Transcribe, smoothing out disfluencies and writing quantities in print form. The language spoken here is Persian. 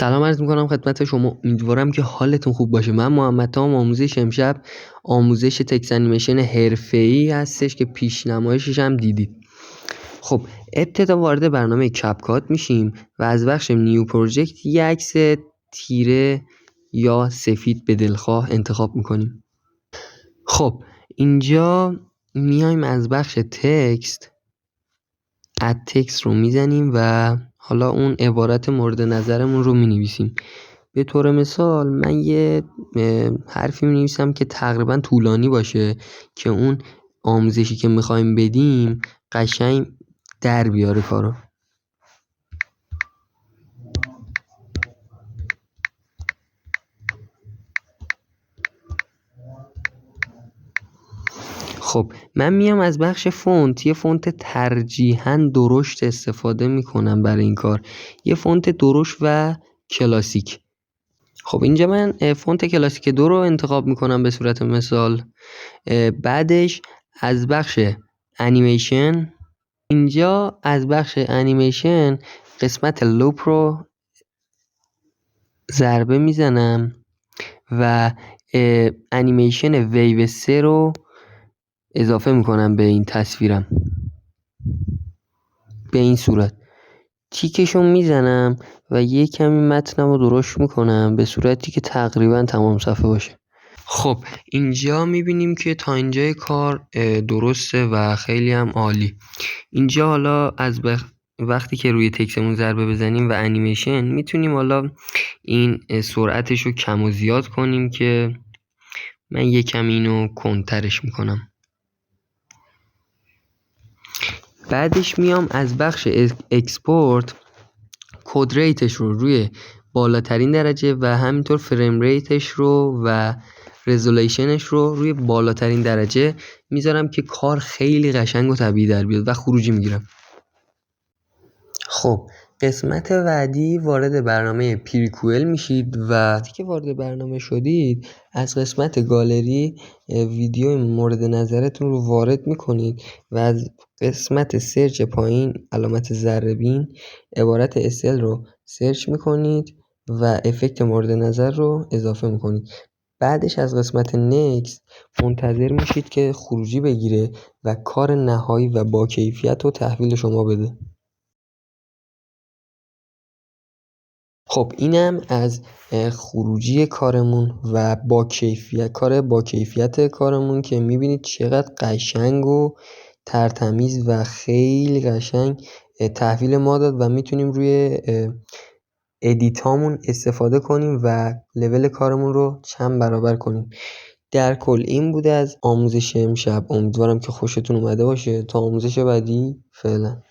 سلام عرض میکنم خدمت شما. امیدوارم که حالتون خوب باشه. من محمد تام، آموزش امشب آموزش تکست انیمیشن حرفه‌ای هستش که پیشنمایشش هم دیدید. خب ابتدا وارد برنامه کپکات میشیم و از بخش نیو پروژکت یه عکس تیره یا سفید به دلخواه انتخاب میکنیم. خب اینجا میایم از بخش تکست اد تکست رو میزنیم و حالا اون عبارت مورد نظرمون رو مینویسیم. به طور مثال من یه حرفی مینویسم که تقریبا طولانی باشه که اون آموزشی که میخوایم بدیم قشنگ در بیاره کارو. خب من میام از بخش فونت یه فونت ترجیحاً درشت استفاده میکنم برای این کار، یه فونت درشت و کلاسیک. خب اینجا من فونت کلاسیک 2 رو انتخاب میکنم به صورت مثال. بعدش از بخش انیمیشن، اینجا از بخش انیمیشن قسمت لوپ رو ضربه میزنم و انیمیشن ویو 3 رو اضافه میکنم به این تصویرم. به این صورت تیکشو میزنم و یه کمی متنم رو درشت میکنم به صورتی که تقریبا تمام صفحه باشه. خب اینجا میبینیم که تا اینجای کار درسته و خیلی هم عالی. اینجا حالا از وقتی که روی تکستمون ضربه بزنیم و انیمیشن میتونیم حالا این سرعتش رو کم و زیاد کنیم که من یه کمی اینو کنترش میکنم. بعدش میام از بخش اکسپورت کد ریتش رو روی بالاترین درجه و همینطور فریم ریتش رو و رزولوشنش رو روی بالاترین درجه میذارم که کار خیلی قشنگ و طبیعی در بیاد و خروجی میگیرم. خب قسمت بعدی وارد برنامه پریکوئل میشید و وقتی که وارد برنامه شدید از قسمت گالری ویدیو مورد نظرتون رو وارد میکنید و از قسمت سرچ پایین علامت ذره بین عبارت SL رو سرچ میکنید و افکت مورد نظر رو اضافه میکنید. بعدش از قسمت نکست منتظر میشید که خروجی بگیره و کار نهایی و با کیفیت رو تحویل شما بده. خب اینم از خروجی کارمون و با کیفیت کارمون که میبینید چقدر قشنگ و ترتمیز و خیلی قشنگ تحویل ما داد و میتونیم روی ادیتامون استفاده کنیم و لول کارمون رو چند برابر کنیم. در کل این بوده از آموزش امشب. امیدوارم که خوشتون اومده باشه. تا آموزش بعدی، فعلا.